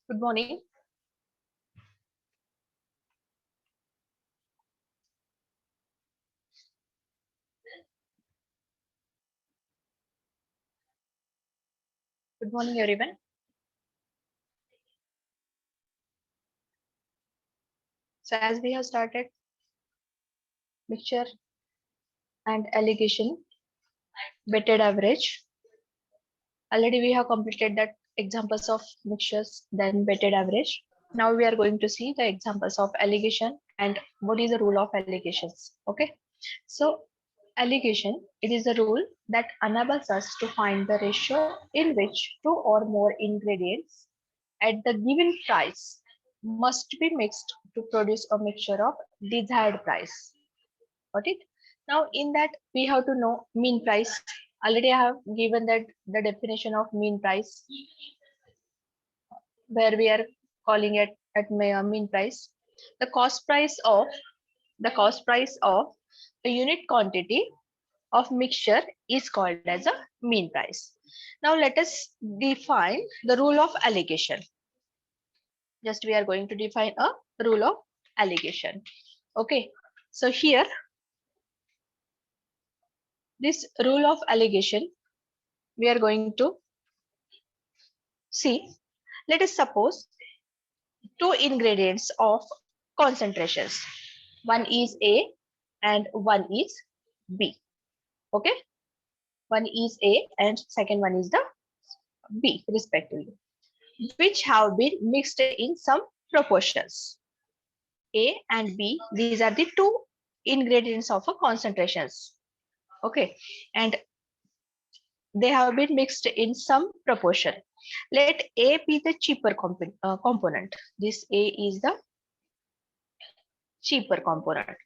Good morning. Good morning, everyone. So, as we have started mixture and alligation, weighted average, already we have completed that examples of mixtures, then weighted average. Now we are going to see the examples of alligation and what is the rule of allegations. Okay. So, alligation, it is a rule that enables us to find the ratio in which two or more ingredients at the given price must be mixed to produce a mixture of desired price. Got it? Now, in that, we have to know mean price. Already I have given that the definition of mean price, where we are calling it at mean price. The cost price of a unit quantity of mixture is called as a mean price. Now let us define the rule of allocation. Just we are going to define a rule of allocation. Okay, so here this rule of allocation we are going to see. Let us suppose two ingredients of concentrations. One is A and one is B. Okay, one is A and second one is the B respectively, which have been mixed in some proportions. A and B, these are the two ingredients of a concentrations. Okay, and they have been mixed in some proportion. Let A be the cheaper component. This A is the cheaper component.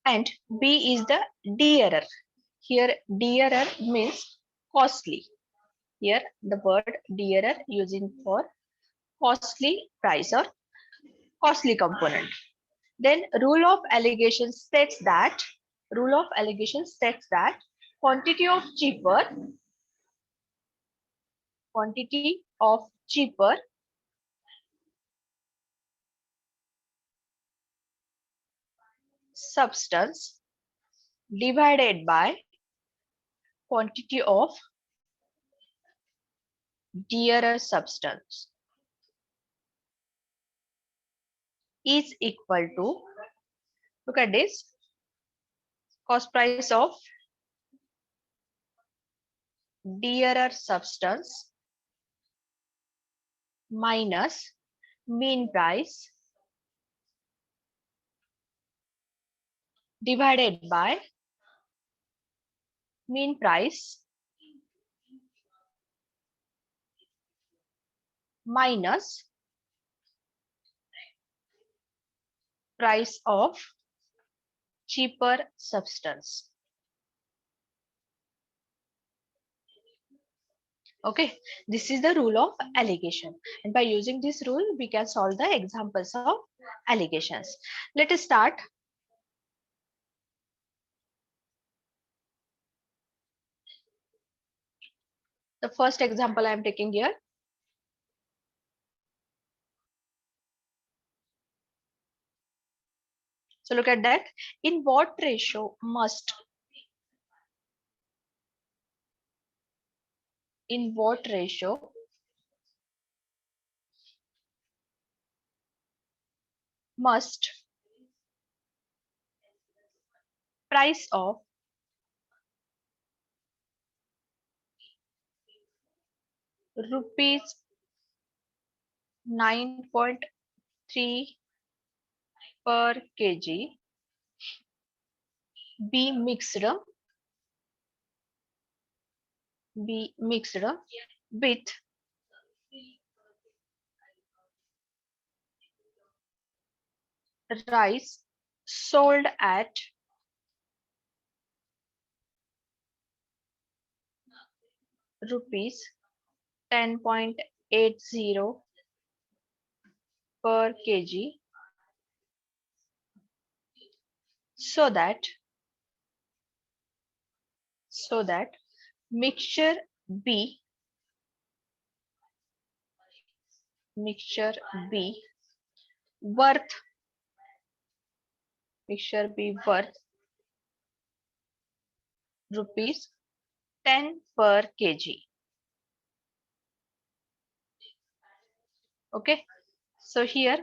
And B is the dearer. Here dearer means costly. Here the word dearer using for costly price or costly component. Then rule of allegation states that quantity of cheaper substance divided by quantity of dearer substance is equal to, look at this, cost price of dearer substance minus mean price divided by mean price minus price of cheaper substance. Okay, this is the rule of allegation, and by using this rule we can solve the examples of allegations. Let us start. The first example I am taking here. So look at that. In what ratio must price of rupees 9.3 per kg be mixed with rice sold at rupees 10.80 per kg, so that mixture B, mixture B worth, mixture B worth rupees 10 per kg. Okay, so here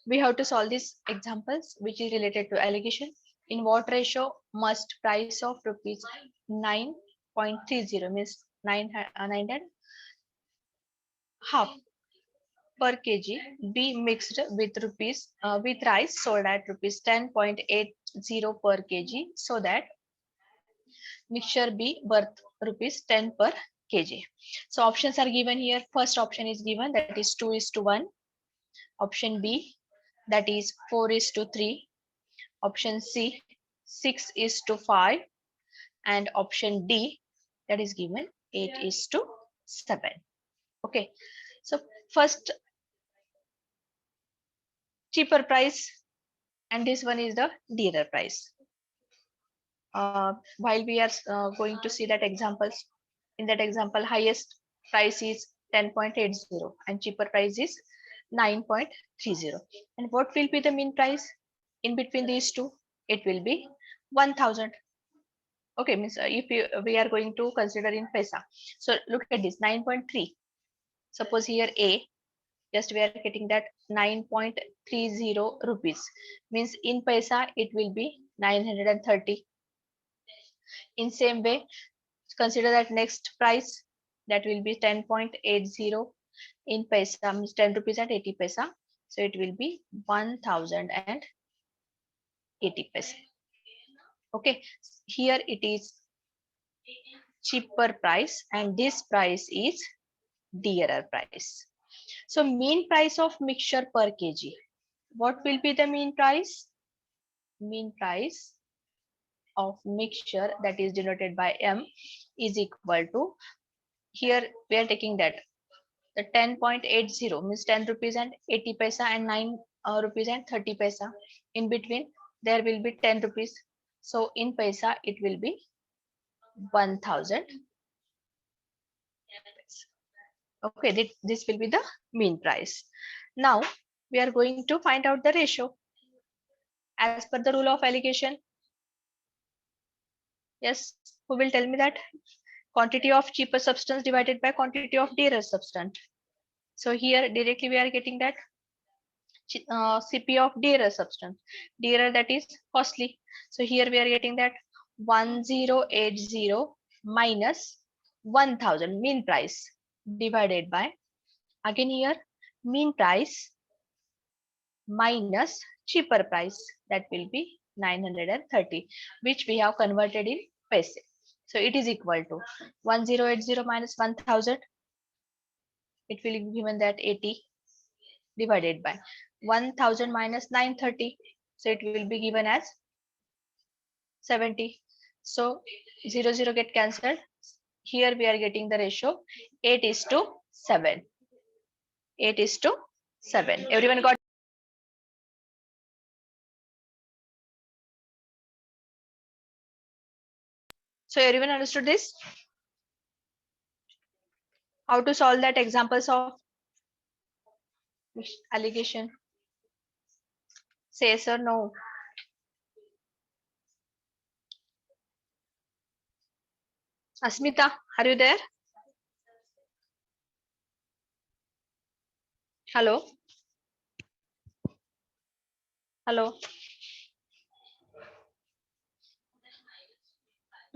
we have to solve these examples which is related to allegation. In what ratio must price of rupees 9.30 means 900 half per kg be mixed with with rice sold at rupees 10.80 per kg, so that mixture be worth rupees 10 per kg. So options are given here. First option is given, that is 2:1. Option B, that is 4:3. Option C, 6:5. And option D, that is given 8:7. Okay, so first cheaper price, and this one is the dearer price. While we are going to see that examples, in that example highest price is 10.80 and cheaper price is 9.30. And what will be the mean price in between these two? It will be 1000. Okay, means we are going to consider in paisa. So look at this 9.3. Suppose here A, just we are getting that 9.30 rupees, means in paisa it will be 930. In same way, consider that next price, that will be 10.80 in paisa, means 10 rupees and 80 paisa. So it will be 1080 paisa. Okay, here it is cheaper price and this price is dearer price. So mean price of mixture per kg. What will be the mean price? Mean price of mixture, that is denoted by M, is equal to, here we are taking that the 10.80 means 10 rupees and 80 paisa and 9 rupees and 30 paisa. In between there will be 10 rupees. So in paisa it will be 1000. Okay, this will be the mean price. Now we are going to find out the ratio as per the rule of allocation. Yes, who will tell me that? Quantity of cheaper substance divided by quantity of dearer substance. So here directly we are getting that CP of dearer substance. Dearer, that is costly. So here we are getting that 1080 minus 1000 mean price divided by, again here mean price minus cheaper price, that will be 930, which we have converted in paise. So it is equal to 1080 minus 1000. It will be given that 80 divided by 1000 minus 930. So it will be given as 70. So 0 get cancelled. Here we are getting the ratio 8:7. 8:7. Everyone got? So everyone understood this? How to solve that examples of allegation? Say yes or no. Asmita, are you there? Hello? Hello?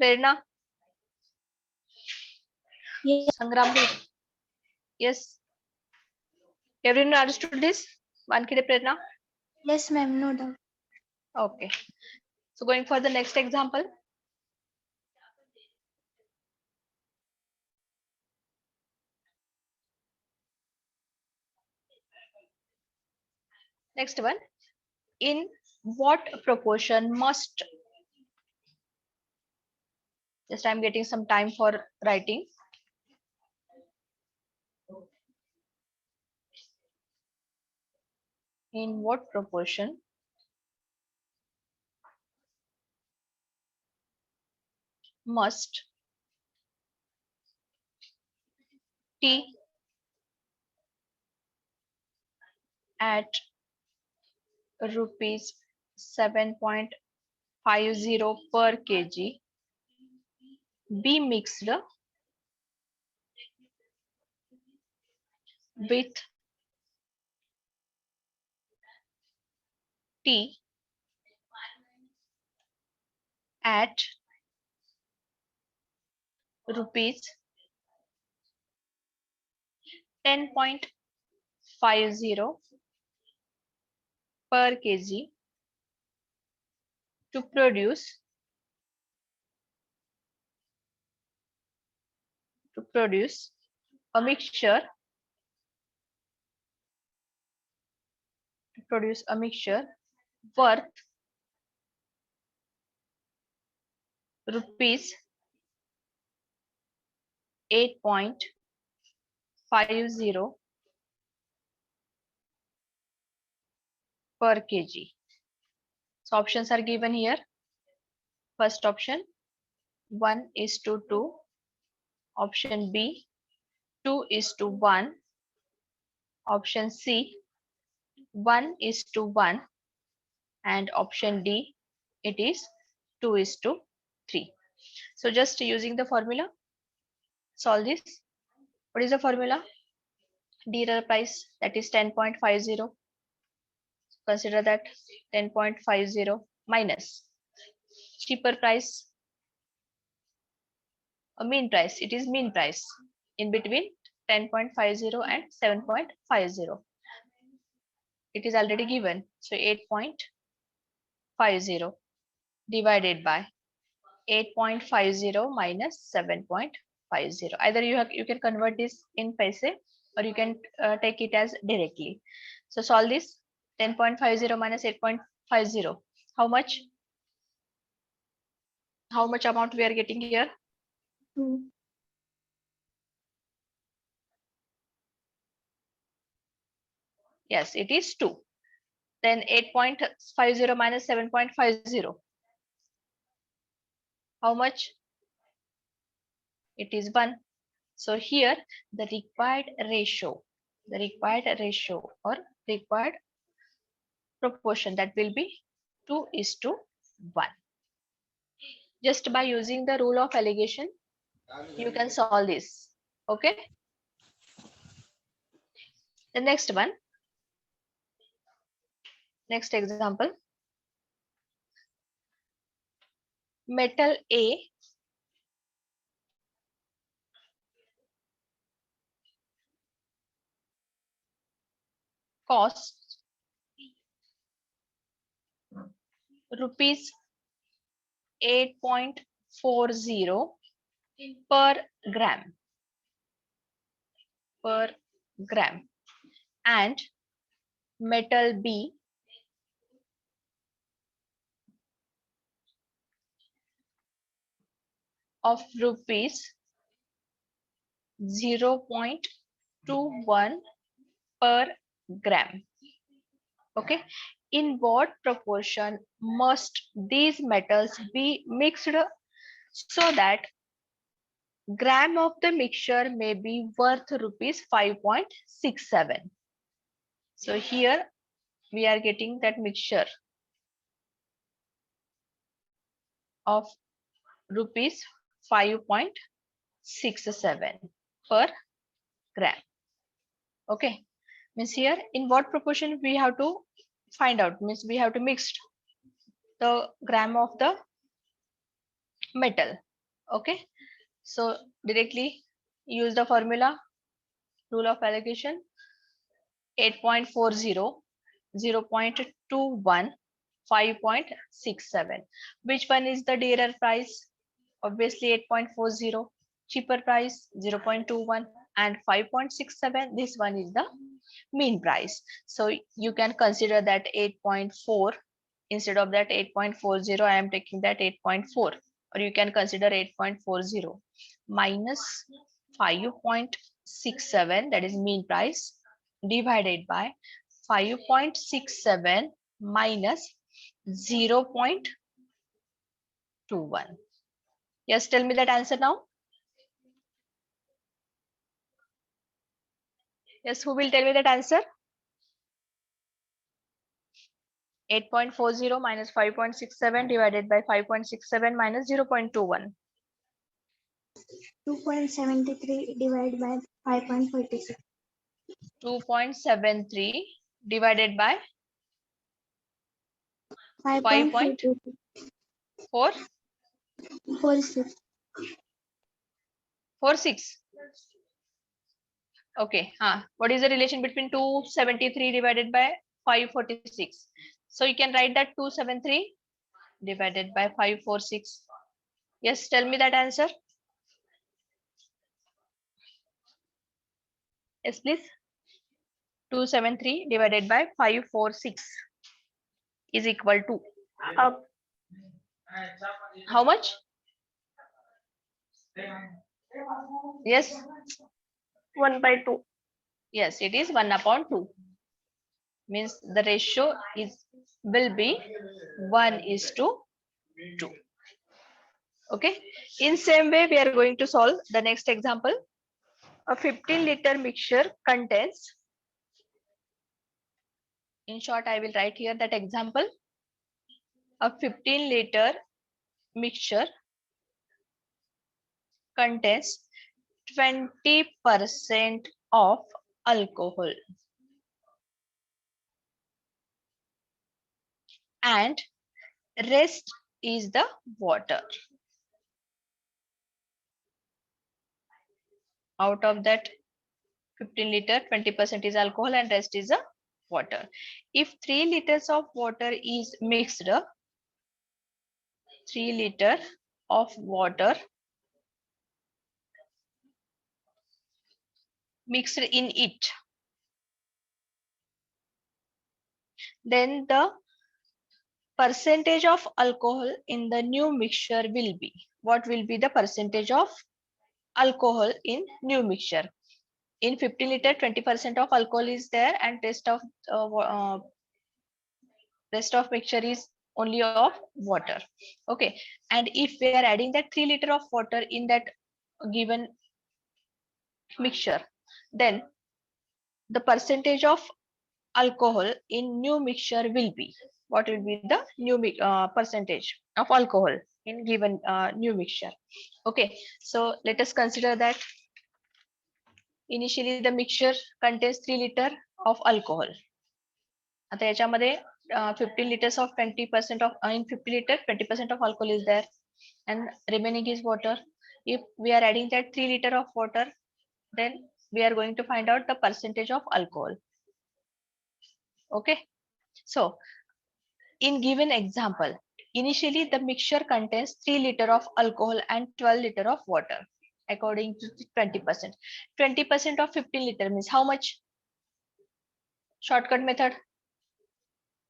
Prerna? Yes, Sangram? Yes. Everyone understood this? Vankide Prerna? yes, ma'am, no doubt. Okay. So going for the next example. Next one. In what proportion must, just I'm getting some time for writing. In what proportion must tea at rupees 7.50 per kg be mixed with tea at rupees 10.50 per kg to produce a mixture worth rupees 8.50 per kg. So options are given here. First option 1:2. Option B 2:1. Option C 1:1. And option D, it is 2:3. So just using the formula, solve this. What is the formula? Dearer price, that is 10.50. Consider that 10.50 minus cheaper price, a mean price. It is mean price in between 10.50 and 7.50. It is already given. So 8.50 divided by 8.50 minus 7.50. Either you can convert this in paise or you can take it as directly. So solve this. 10.50 minus 8.50. How much? How much amount we are getting here? 2. Yes, it is 2. Then 8.50 minus 7.50. How much? It is 1. So here the required ratio or required proportion, that will be 2:1. Just by using the rule of alligation, you can solve this. Okay. The next one, next example. Metal A costs rupees 8.40 per gram and metal B of rupees 0.21 per gram. Okay, in what proportion must these metals be mixed so that gram of the mixture may be worth rupees 5.67? So here we are getting that mixture of rupees 5.67 per gram. Okay, means here in what proportion we have to find out, means we have to mix the gram of the metal. Okay, so directly use the formula, rule of allocation. 8.40, 0.21, 5.67. Which one is the dearer price? Obviously 8.40. Cheaper price 0.21 and 5.67. This one is the mean price. So you can consider that 8.4. Instead of that 8.40, I am taking that 8.4. Or you can consider 8.40 minus 5.67, that is mean price, divided by 5.67 minus 0.21. Yes, tell me that answer now. Yes, who will tell me that answer? 8.40 minus 5.67 divided by 5.67 minus 0.21. 2.73 divided by 5.46. 2.73 divided by 5.46. 5.46. Okay. What is the relation between 273 divided by 546? So you can write that 273 divided by 546. Yes, tell me that answer. Yes, please. 273 divided by 546 is equal to how much? Yes. 1/2. Yes, it is 1/2. Means the ratio will be 1:2. Okay. In same way, we are going to solve the next example. A 15-liter mixture contains. In short, I will write here that example. A 15-liter mixture contains 20% of alcohol and rest is the water. Out of that 15 liter, 20% is alcohol and rest is the water. If 3 liters of water is mixed, 3 liter of water mixed in it, then the percentage of alcohol in the new mixture will be. What will be the percentage of alcohol in new mixture? In 50 liter, 20% of alcohol is there and rest of mixture is only of water. Okay, and if we are adding that 3 liter of water in that given mixture, then the percentage of alcohol in new mixture will be. What will be the new percentage of alcohol in given new mixture? Okay, so let us consider that initially the mixture contains 3 liter of alcohol. आता याच्यामध्ये 15 liters of 20% of in 50 liter 20% of alcohol is there and remaining is water. If we are adding that 3 liter of water, then we are going to find out the percentage of alcohol. Okay, so in given example, initially the mixture contains 3 liter of alcohol and 12 liter of water according to 20%. 20% of 15 liter means how much? Shortcut method.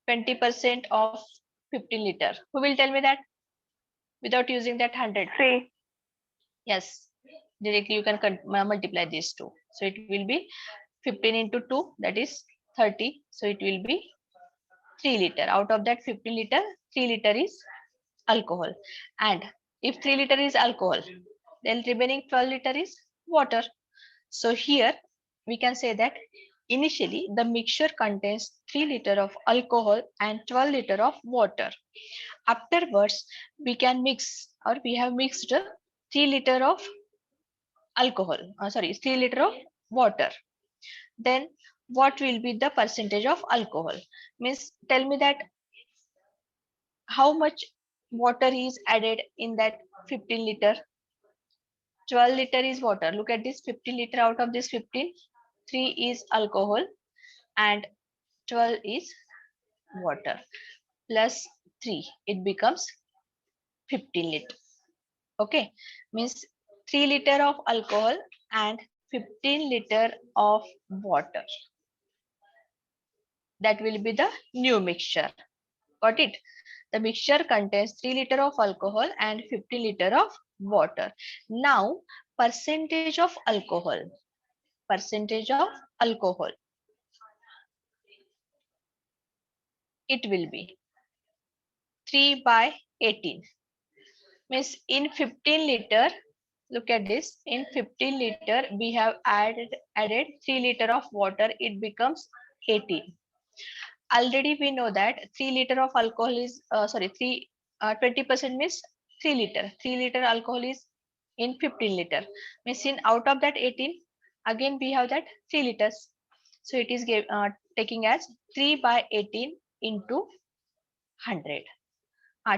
20% of 15 liter. Who will tell me that? Without using that 100. 3. Yes, directly you can multiply these two. So it will be 15 into 2, that is 30. So it will be 3 liter. Out of that 15 liter, 3 liter is alcohol. And if 3 liter is alcohol, then remaining 12 liter is water. So here we can say that initially the mixture contains 3 liter of alcohol and 12 liter of water. Afterwards, we can mix, or we have mixed 3 liter of alcohol, 3 liter of water. Then what will be the percentage of alcohol? Means tell me that how much water is added in that 15 liter. 12 liter is water. Look at this, 15 liter out of this 15, 3 is alcohol and 12 is water. Plus 3, it becomes 15 liter. Okay, means 3 liter of alcohol and 15 liter of water. That will be the new mixture. Got it? The mixture contains 3 liter of alcohol and 15 liter of water. Now, percentage of alcohol. Percentage of alcohol. It will be 3/18. Means in 15 liter, Look at this. In 15 liter, we have added 3 liter of water. It becomes 18. Already we know that 3 liter of alcohol is 20% means 3 liter. 3 liter alcohol is in 15 liter. Means in out of that 18, again we have that 3 liters. So it is taking as 3 by 18 into 100.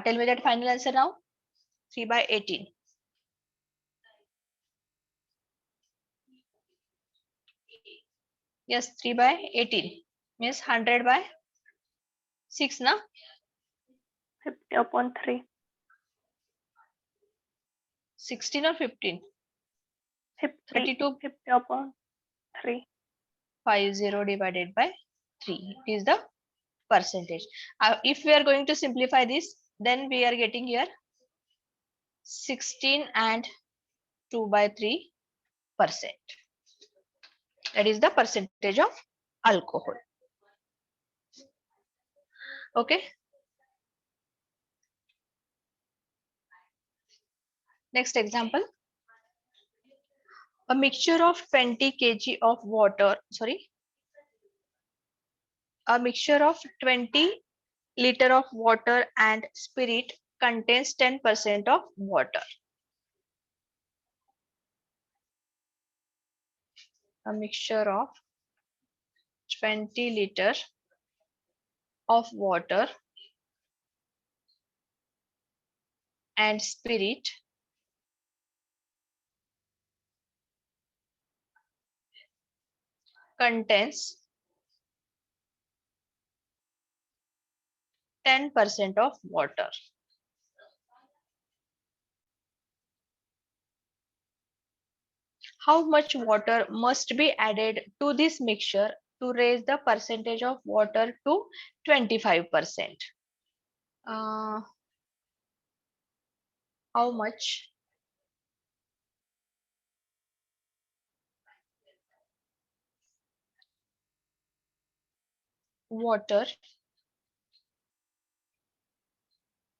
Tell me that final answer now. 3 by 18. Yes, 3 by 18 means 100 by 6 na? 50/3. 16 or 15? 32. 50/3. 50 divided by 3. It is the percentage. If we are going to simplify this, then we are getting here 16 and 2 by 3%. That is the percentage of alcohol. Okay. Next example. A mixture of 20 kg of water, a mixture of 20 liter of water and spirit contains 10% of water. A mixture of 20 liter of water and spirit contains 10% of water. How much water must be added to this mixture to raise the percentage of water to 25%? How much water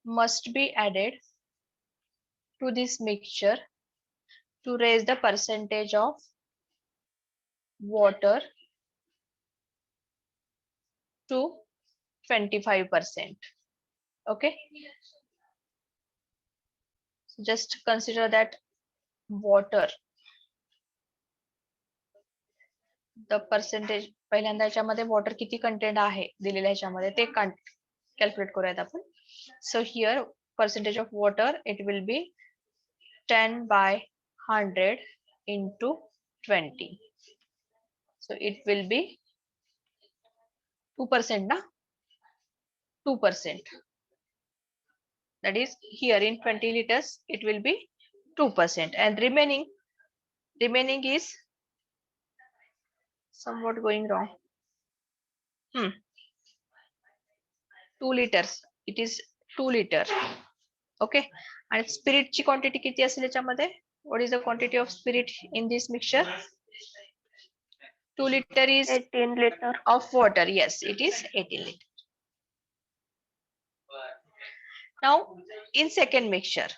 must be added to this mixture to raise the percentage of water to 25%? Okay. So just consider that water, the percentage, पहिल्यांदा याच्यामध्ये water किती content आहे दिलेल्या ह्याच्यामध्ये ते calculate करूयात आपण. So here percentage of water, it will be 10 by 100 into 20. So it will be 2% na? 2%. That is here in 20 liters, it will be 2%, and remaining is somewhat going wrong. 2 liters. It is 2 liter. Okay. And spirit ची quantity किती असेल याच्यामध्ये? What is the quantity of spirit in this mixture? 2 liter is 18 liter. of water. Yes, it is 18 liter. Now in second mixture,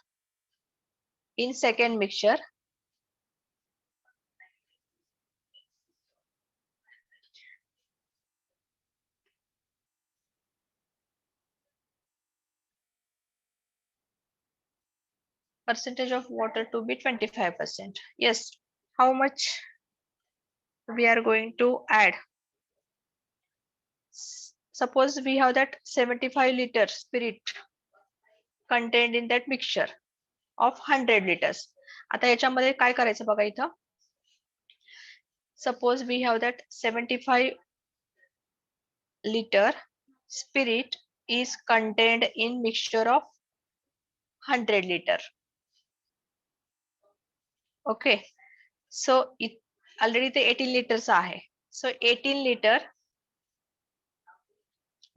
percentage of water to be 25%. Yes, how much we are going to add? Suppose we have that 75 liter spirit contained in that mixture of 100 liters. आता याच्यामध्ये काय करायचं बघा इथं. Suppose we have that 75 liter spirit is contained in mixture of 100 liter. Okay. So it already ते 18 liters आहे. So 18 liter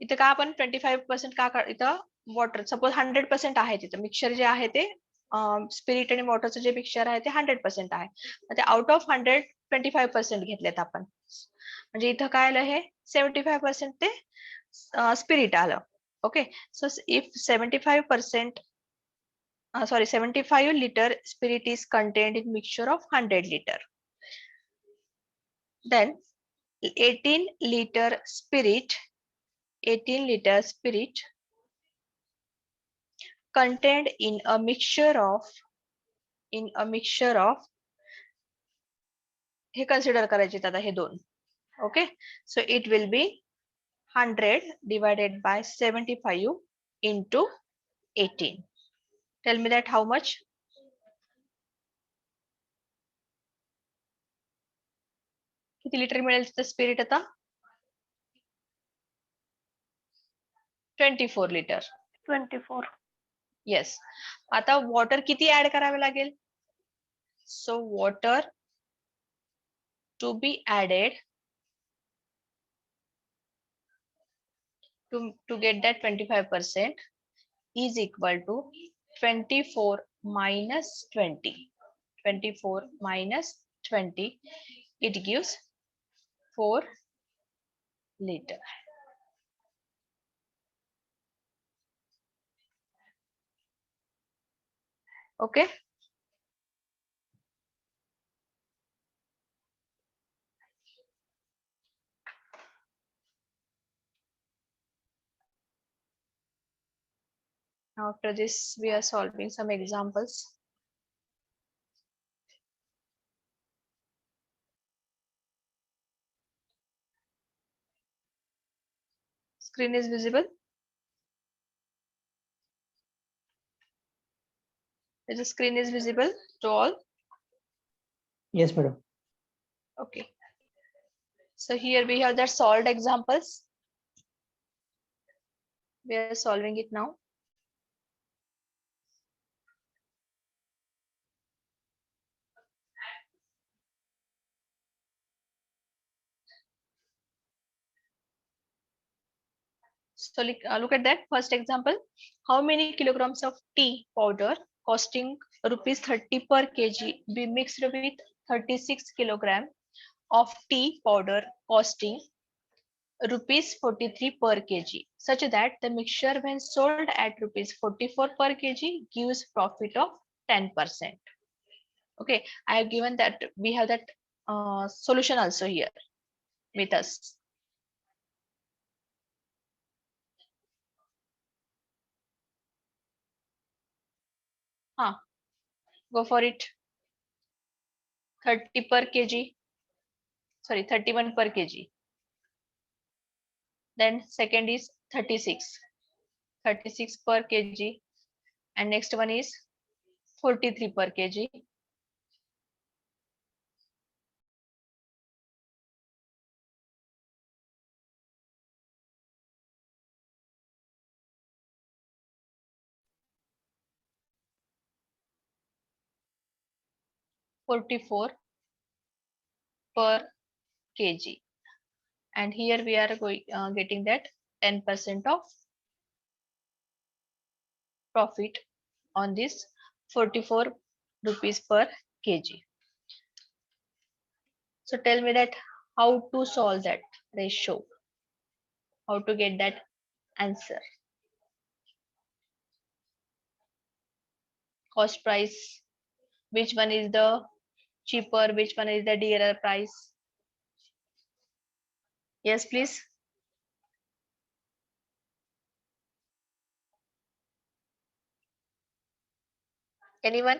इथं का आपण 25% का इथं वॉटर, सपोज 100% आहे तिथं मिक्सचर जे आहे ते स्पिरिट आणि वॉटरचं जे मिक्सचर आहे ते 100% आहे. ते आउट ऑफ 100 25% घेतलेत आपण. म्हणजे इथं काय आलं हे 75% ते स्पिरिट आलं. Okay. So if 75% sorry, 75 liter spirit is contained in mixture of 100 liter. Then 18 liter spirit contained in a mixture of हे consider करायचे आता हे दोन. Okay, so it will be 100 divided by 75 into 18. Tell me that how much? किती litre मिळेल तिथं spirit आता? 24 litre. 24. Yes. आता water किती ऍड करावे लागेल? So water to be added to get that 25% is equal to 24 minus 20. 24 minus 20, it gives 4 liter. Okay. After this, we are solving some examples. Screen is visible. The screen is visible to all. Yes, madam. Okay. So here we have the solved examples. We are solving it now. So look at that first example. How many kilograms of tea powder costing rupees 30 per kg be mixed with 36 kilogram of tea powder costing rupees 43 per kg, such that the mixture when sold at rupees 44 per kg gives profit of 10%. Okay, I have given that we have that solution also here with us. Go for it. 30 per kg. Sorry, 31 per kg. Then second is 36. 36 per kg. And next one is 43 per kg. $44 per kg. And here we are going getting that 10% of profit on this 44 rupees per kg. So tell me that how to solve that ratio, how to get that answer. Cost price, which one is the cheaper, which one is the dearer price? Yes, please. Anyone?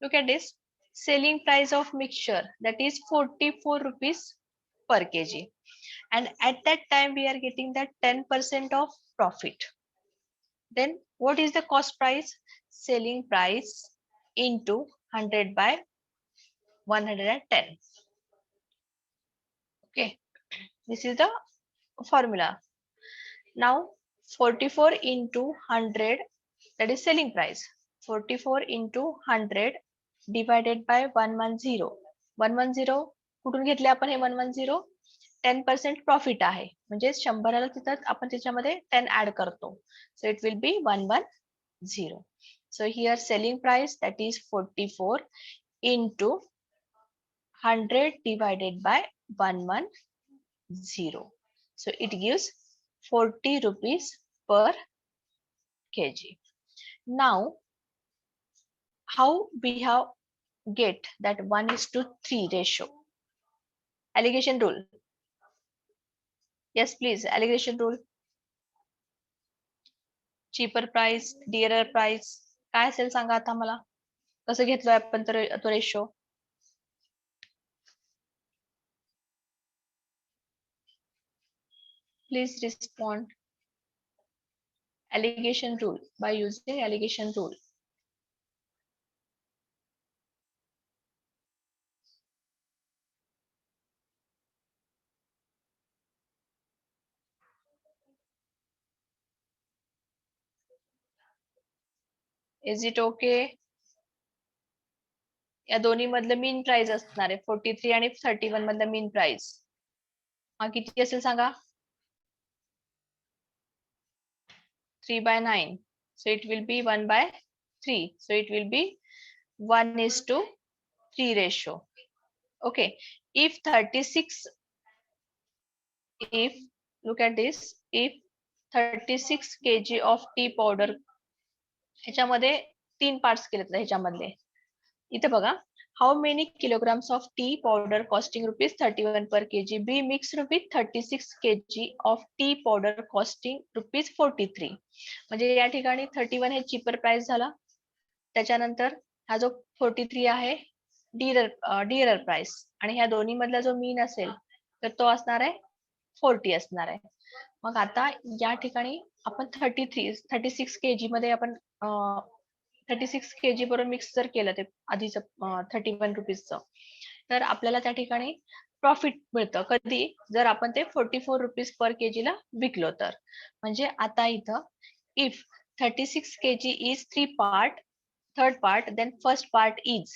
Look at this. Selling price of mixture, that is 44 rupees per kg. And at that time we are getting that 10% of profit. Then what is the cost price? Selling price into 100 by 110. Okay, this is the formula. Now 44 into 100, that is selling price. 44 into 100 divided by 110. 110 कुठून घेतले आपण हे 110? 10% profit आहे, म्हणजे 100ला तिथं आपण त्याच्यामध्ये 10 add करतो. So it will be 110. So here selling price, that is 44 into 100 divided by 110. So it gives 40 rupees per kg. Now, how we have get that 1:3 ratio? Allegation rule. Yes, please. Allegation rule. Cheaper price, dearer price. काय असेल सांगा आता मला. कसं घेतलोय आपण तो ratio? Please respond. Allegation rule. By using allegation rule. Is it okay? या दोन्ही मधलं मीन प्राइस असणार आहे 43 आणि 31 मधलं मीन प्राइस. हा किती असेल सांगा? 3/9. So it will be 1/3. So it will be 1:3 ratio. Okay. If 36, if look at this, if 36 kg of tea powder ह्याच्यामध्ये 3 पार्ट्स केलेत ह्याच्यामधले. इथे बघा, how many kilograms of tea powder costing ₹31 per kg be mixed with 36 kg of tea powder costing ₹43. म्हणजे या ठिकाणी 31 हे cheaper price झाला. त्याच्यानंतर हा जो 43 आहे डिअरर प्राइस आणि ह्या दोन्ही मधला जो मीन असेल तर तो असणार आहे 40 असणार आहे. मग आता या ठिकाणी आपण 36 kg मध्ये आपण 36 kg बरोबर मिक्स जर केलं ते आधीच 31 रुपीजचं तर आपल्याला त्या ठिकाणी प्रॉफिट मिळतं. कधी? जर आपण ते 44 रुपीज पर kg ला विकलो तर. म्हणजे आता इथं if 36 kg is 3 part, third part, then first part is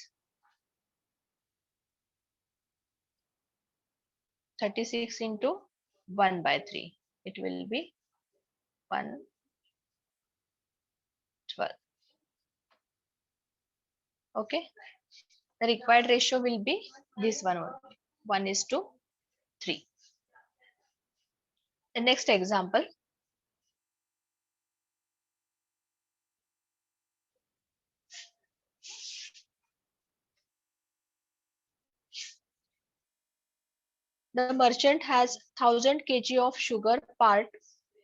36 into 1/3. It will be 1/12. Okay. The required ratio will be this one only, 1:3. The next example. The merchant has 1000 kg of sugar part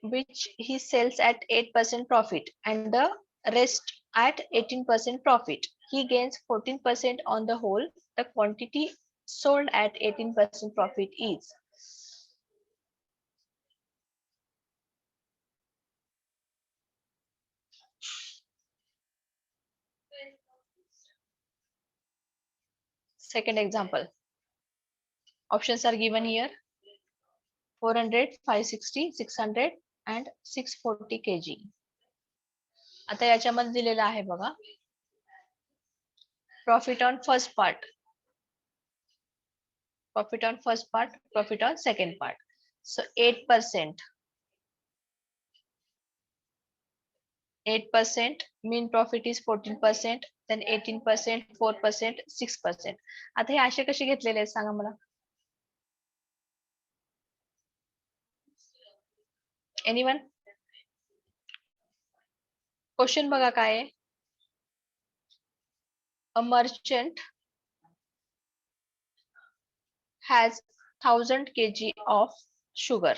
which he sells at 8% profit and the rest at 18% profit. He gains 14% on the whole. The quantity sold at 18% profit is. Second example. Options are given here. 400, 560, 600 and 640 kg. आता याच्यामध्ये दिलेलं आहे बघा. Profit on first part. Profit on first part, profit on second part. So 8%. 8%, mean profit is 14%, then 18%, 4%, 6%. आता हे असे कसे घेतलेले आहेत सांगा मला. Anyone? Question बघा काय आहे. A merchant has 1000 kg of sugar,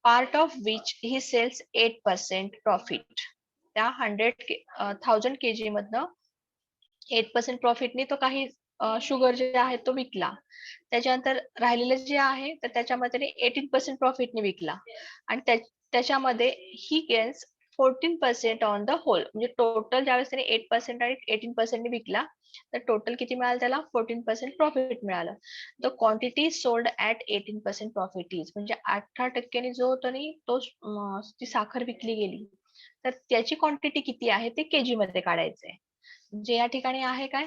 part of which he sells 8% profit. त्या 1000 kg मधनं 8% प्रॉफिटने तो काही शुगर जे आहे तो विकला. त्याच्यानंतर राहिलेलं जे आहे तर त्याच्यामध्ये 18% प्रॉफिटने विकला आणि त्याच्यामध्ये ही गेन्स 14% ऑन द होल. म्हणजे टोटल ज्यावेळेस त्याने 8% आणि 18% ने विकला तर टोटल किती मिळालं त्याला 14% प्रॉफिट मिळालं. The quantity sold at 18% profit is. म्हणजे 18% जो त्याने तो ती साखर विकली गेली तर त्याची क्वांटिटी किती आहे ते केजी मध्ये काढायचंय. जे या ठिकाणी आहे काय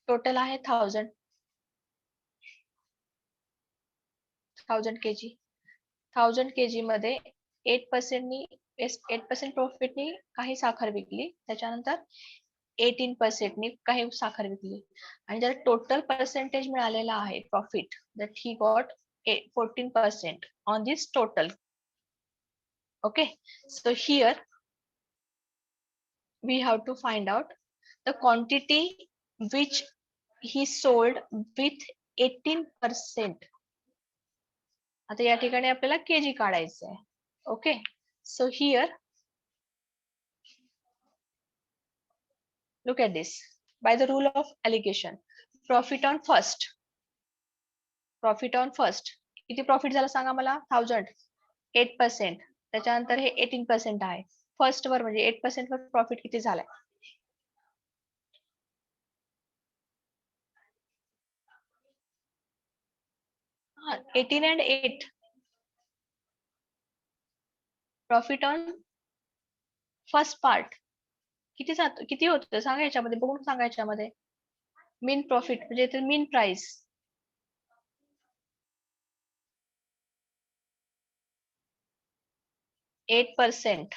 टोटल आहे 1000 kg. 1000 kg मध्ये 8% प्रॉफिटनी काही साखर विकली. त्याच्यानंतर 18% ने काही साखर विकली आणि जर टोटल पर्सेंटेज मिळालेला आहे profit that he got 14% on this total. Okay, so here we have to find out the quantity which he sold with 18%. आता या ठिकाणी आपल्याला केजी काढायचं आहे. Okay, so here look at this. By the rule of allocation, profit on first किती profit झाला सांगा मला? 1000, 8%. त्याच्यानंतर हे 18% आहे. फर्स्ट वर म्हणजे 8% वर प्रॉफिट किती झालाय? 18 and 8. Profit on first part किती होतं सांगा याच्यामध्ये, बघून सांगा याच्यामध्ये. मीन प्रॉफिट म्हणजे इथे mean price 8%.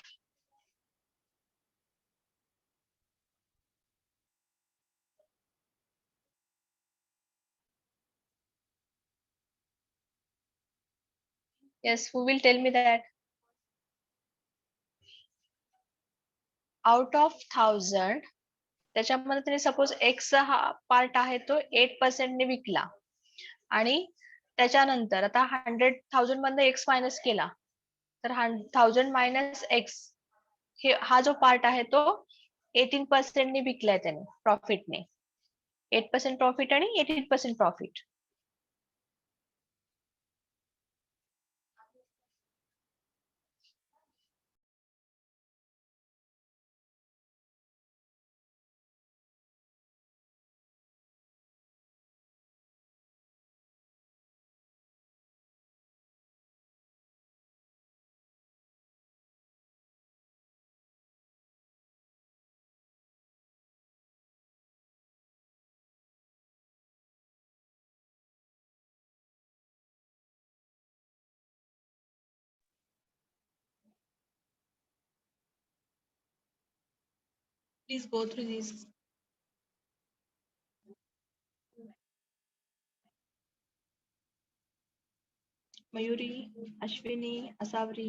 Yes, who will tell me that? Out of 1000 त्याच्यामध्ये तरी सपोज एक्स हा पार्ट आहे तो 8% ने विकला आणि त्याच्यानंतर आता 100,000 मधनं एक्स मायनस केला तर 1000 मायनस एक्स हा जो पार्ट आहे तो 18% ने विकलाय त्याने प्रॉफिटने. 8% प्रॉफिट आणि 18% profit. Please go through this. Mayuri, Ashwini, Asavari,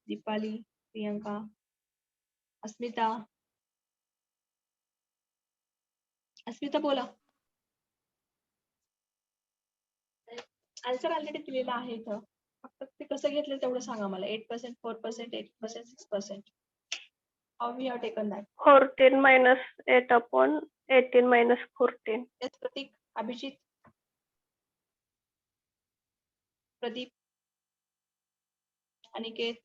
Deepali, Priyanka, Asmita. Asmita बोला. आन्सर ऑलरेडी दिलेला आहे इथं, फक्त ते कसं घेतलं तेवढं सांगा मला. 8%, 4%, 8%, 6%. How we have taken that? 14 minus 8 upon 18 minus 14. Yes, Pratik, Abhijit, Pradeep, Aniket.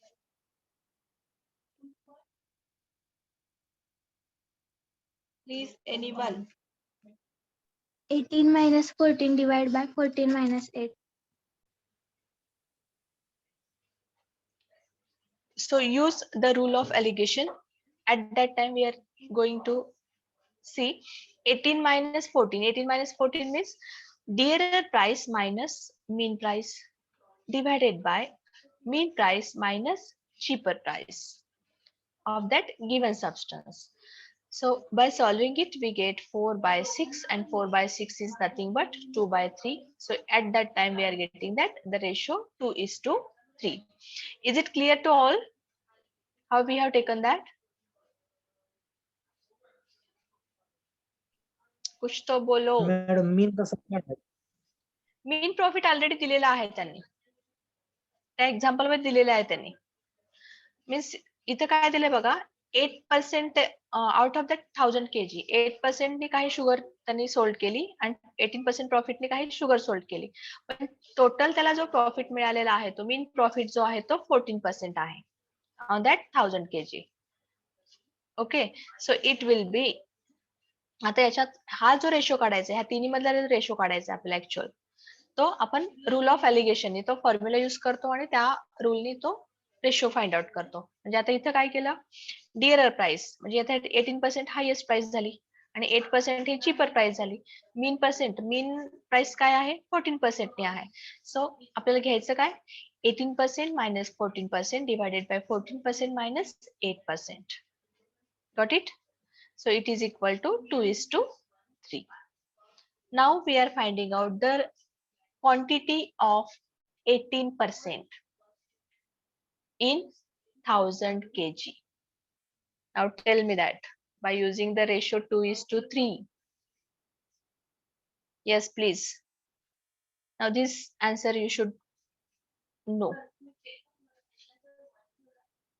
Please, anyone. 18 minus 14 divided by 14 minus 8. So use the rule of alligation. At that time we are going to see 18 minus 14. 18 minus 14 means dearer price minus mean price divided by mean price minus cheaper price of that given substance. So by solving it we get 4 by 6 and 4 by 6 is nothing but 2 by 3. So at that time we are getting that the ratio 2:3. Is it clear to all how we have taken that? कुछ तो बोलो. Madam mean कसं काढायचं? Mean profit already दिलेला आहे त्यांनी, त्या example मध्ये दिलेला आहे त्यांनी. मीन्स इथं काय दिलंय बघा, 8% आउट ऑफ दॅट 1000 kg 8% ने काही शुगर त्यांनी सोल्ड केली आणि 18% प्रॉफिटने काही शुगर सोल्ड केली. पण टोटल त्याला जो प्रॉफिट मिळालेला आहे तो मीन प्रॉफिट जो आहे तो 14% आहे on that 1000 kg. Okay, so it will be. आता याच्यात हा जो रेशो काढायचा, ह्या तिन्ही मधला रेशो काढायचा आपल्याला ऍक्च्युअल, तो आपण रूल ऑफ एलिगेशन तो फॉर्म्युला युज करतो आणि त्या रूलनी तो रेशो फाइंड आउट करतो. म्हणजे आता इथं काय केलं, डिअरर प्राइस म्हणजे आता 18% हायेस्ट प्राइस झाली आणि 8% ही चीपर प्राइस झाली. मीन प्राइस काय आहे, 14% ने आहे. सो आपल्याला घ्यायचं काय, 18% minus 14% divided by 14% minus 8%. Got it? So it is equal to 2:3. Now we are finding out the quantity of 18% in 1000 kg. Now tell me that by using the ratio 2:3. Yes, please. Now this answer you should know.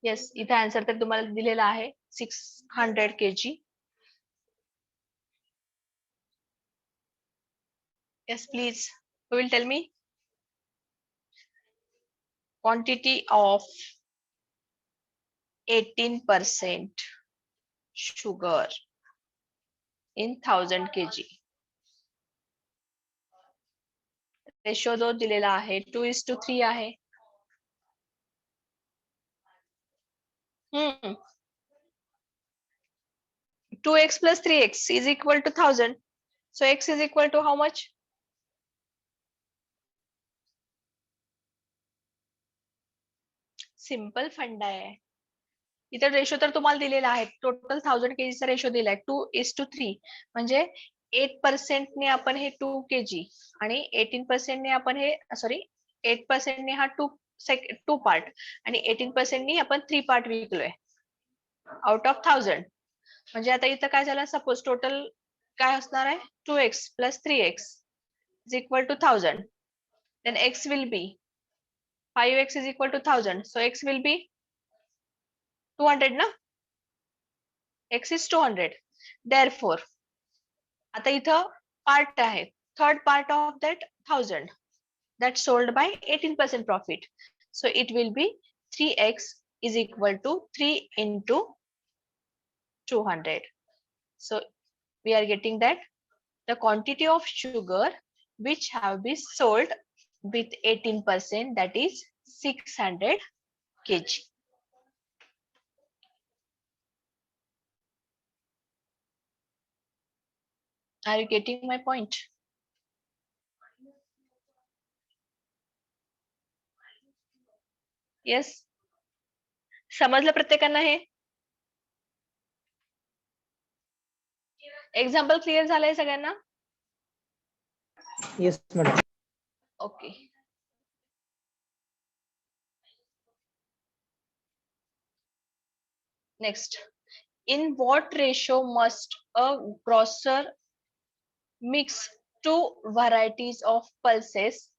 Yes, इथे answer तर तुम्हाला दिलेला आहे 600 kg. Yes, please. Who will tell me? Quantity of 18% sugar in 1000 kg. Ratio जो दिलेला आहे 2:3 आहे. 2x plus 3x is equal to 1000. So x is equal to how much? Simple फंडा आहे. इतर रेशो तर तुम्हाला दिलेला आहे. टोटल 1000 kg चा रेशो दिलाय 2:3. म्हणजे 8% ने आपण हे 2 kg आणि 18% ने आपण हे 8% ने हा 2 पार्ट आणि 18% ने आपण 3 पार्ट विकलोय आउट ऑफ 1000. म्हणजे आता इथं काय झालं, सपोज टोटल काय असणार आहे 2x plus 3x is equal to 1000. Then x will be 5x is equal to 1000. So x will be 200 ना. x is 200. Therefore, आता इथं पार्ट आहे, third part of that 1000 that sold by 18% profit. So it will be 3x is equal to 3 into 200. So we are getting that the quantity of sugar which have been sold with 18%, that is 600 kg. Are you getting my point? Yes. समजलं प्रत्येकांना हे? Example clear झालंय सगळ्यांना? Yes, madam. Okay. Next, in what ratio must a grocer mix two varieties of pulses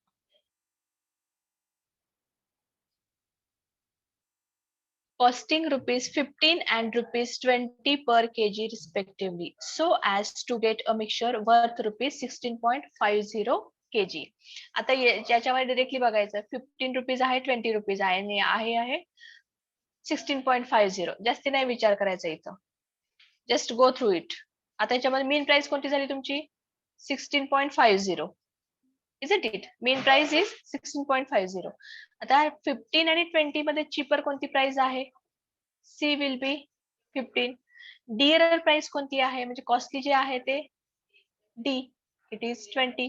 costing rupees 15 and rupees 20 per kg respectively, so as to get a mixture worth rupees 16.50 kg. आता याच्यावर directly बघायचं, 15 rupees आहे, 20 rupees आहे आणि आहे 16.50. जास्त नाही विचार करायचा इथं, जस्ट गो थ्रू इट. आता याच्यामध्ये मेन प्राइस कोणती झाली तुमची 16.50. Isn't it? Mean price is 16.50. आता 15 आणि 20 मध्ये चीपर कोणती प्राइस आहे? C will be 15. डिअरर प्राइस कोणती आहे, म्हणजे कॉस्टली जे आहे ते D, इट इज 20.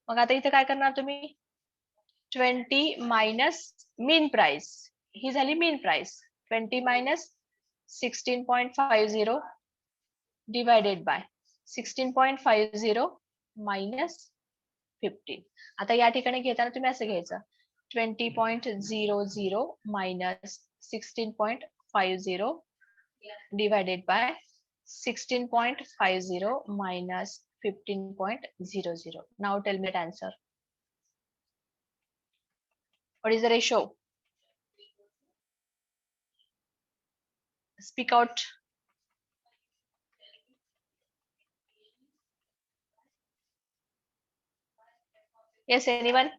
मग आता इथे काय करणार तुम्ही, 20 मायनस मीन प्राइस, ही झाली mean price, 20 minus 16.50 divided by 16.50 minus 15. आता या ठिकाणी घेताना तुम्ही असं घ्यायचं, 20.00 minus 16.50 divided by 16.50 minus 15.00. Now tell me the answer. What is the ratio? Speak out. Yes, anyone?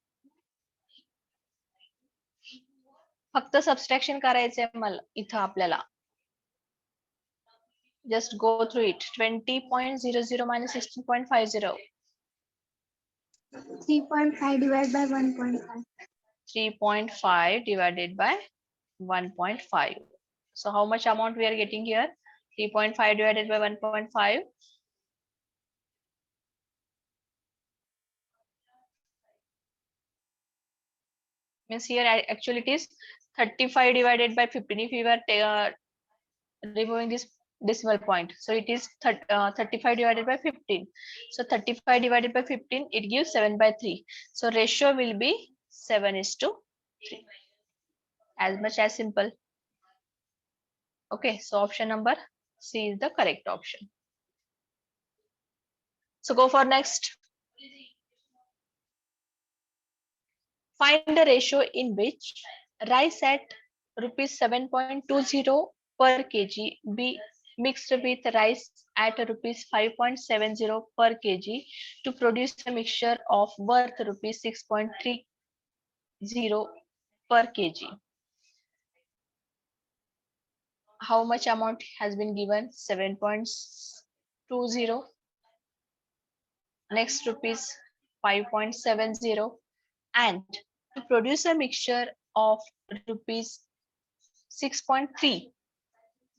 फक्त सबस्ट्रॅक्शन करायचंय मला इथं आपल्याला. Just go through it. 20.00 minus 16.50. 3.5 divided by 1.5. 3.5 divided by 1.5. So how much amount we are getting here? 3.5 divided by 1.5. Means here actually it is 35 divided by 15. If we were removing this decimal point. So it is 35 divided by 15. So 35 divided by 15, it gives 7/3. So ratio will be 7:3. As much as simple. Okay, so option number C is the correct option. So go for next. Find the ratio in which rice at rupees 7.20 per kg be mixed with rice at rupees 5.70 per kg to produce a mixture of worth rupees 6.30 per kg. How much amount has been given? 7.20. Next rupees 5.70, and to produce a mixture of rupees 6.3.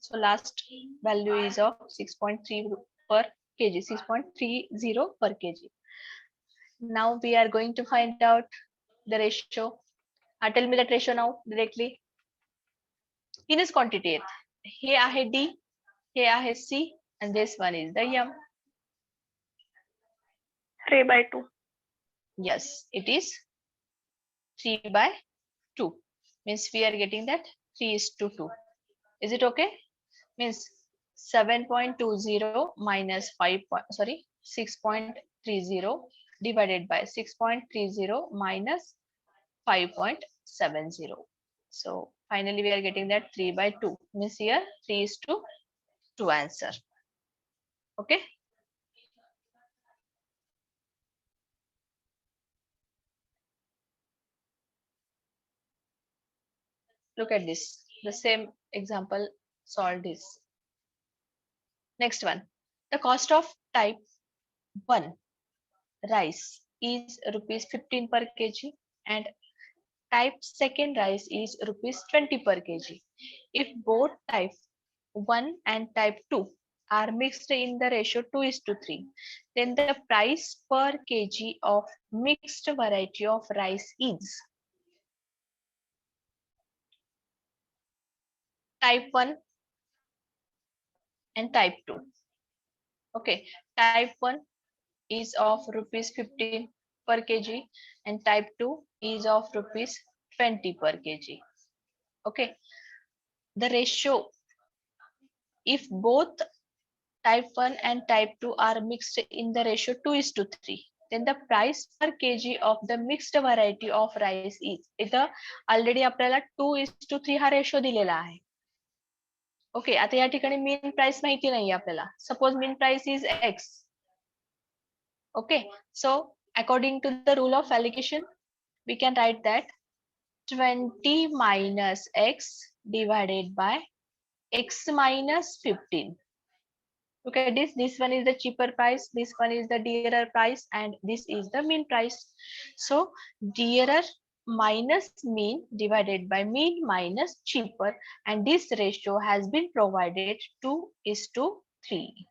So last value is of 6.3 per kg, 6.30 per kg. Now we are going to find out the ratio. Tell me that ratio now directly. तीनच quantity आहेत. हे आहे D, हे आहे C, and this one is the M. 3/2. Yes, it is 3/2. Means we are getting that 3:2. Is it okay? Means 7.20 minus 6.30 divided by 6.30 minus 5.70. So finally we are getting that 3/2. Means here 3:2 answer. Okay. Look at this. The same example solved this. Next one. The cost of type 1 rice is rupees 15 per kg and type second rice is rupees 20 per kg. If both type 1 and type 2 are mixed in the ratio 2:3, then the price per kg of mixed variety of rice is type 1 and type 2. Okay, type 1 is of rupees 15 per kg and type 2 is of rupees 20 per kg. Okay, the ratio, if both type 1 and type 2 are mixed in the ratio 2:3, then the price per kg of the mixed variety of rice is, इथं already आपल्याला 2:3 हा ratio दिलेला आहे. Okay, आता या ठिकाणी mean price माहिती नाहीये आपल्याला. Suppose mean price is x. Okay, so according to the rule of allocation, we can write that 20 minus x divided by x minus 15. Look at this. This one is the cheaper price, this one is the dearer price, and this is the mean price. So dearer minus mean divided by mean minus cheaper, and this ratio has been provided 2:3.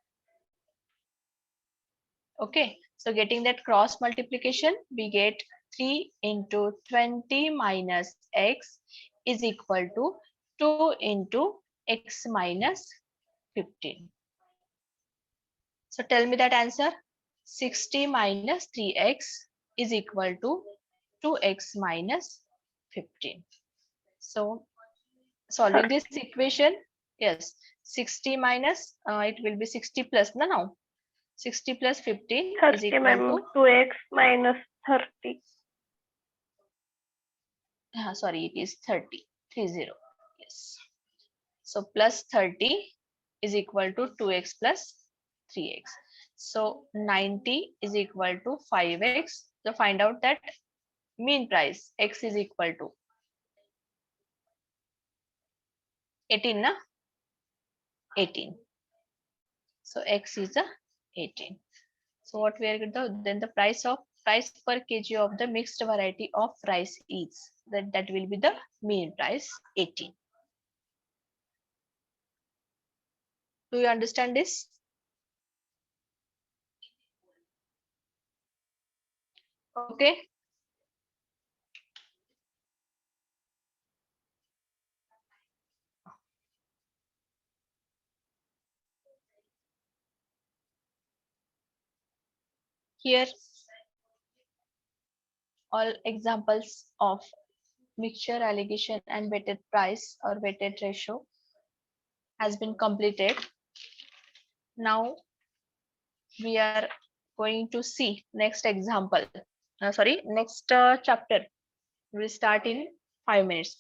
Okay, so getting that cross multiplication, we get 3 into 20 minus x is equal to 2 into x minus 15. So tell me that answer. 60 minus 3x is equal to 2x minus 15. So solving this equation, yes, 60 minus, it will be 60 plus now. 60 plus 15 is 30, equal ma'am. to 2x minus 30. Sorry, it is 30. Yes. So plus 30 is equal to 2x plus 3x. So 90 is equal to 5x. So find out that mean price x is equal to 18 na? 18. So x is a 18. So what we are going to do, then the price per kg of the mixed variety of rice is that will be the mean price 18. Do you understand this? Okay. Here all examples of mixture, allegation and weighted price or weighted ratio has been completed. Now we are going to see next example. Next chapter will start in 5 minutes.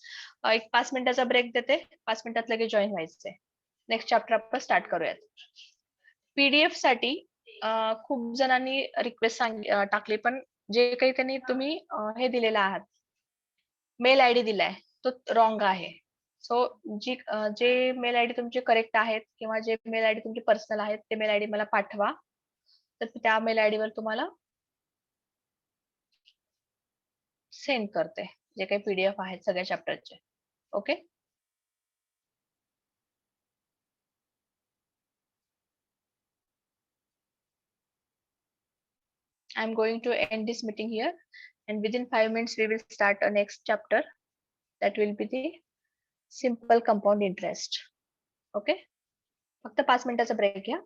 एक 5 मिनिटाचा break देते, 5 मिनिटात लगेच join व्हायचंय. Next chapter आपण start करूयात. PDF साठी खूप जणांनी रिक्वेस्ट टाकली, पण जे काही त्यांनी तुम्ही हे दिलेलं आहात, मेल आयडी दिलाय तो रॉंग आहे. सो जे मेल आयडी तुमचे करेक्ट आहेत किंवा जे मेल आयडी तुमचे पर्सनल आहेत ते मेल आयडी मला पाठवा. तर त्या मेल आयडी वर तुम्हाला सेंड करते जे काही पीडीएफ आहेत सगळ्या चॅप्टरचे. Okay. I'm going to end this meeting here, and within 5 minutes we will start a next chapter that will be the simple compound interest. Okay. फक्त 5 मिनिटाचा ब्रेक घ्या.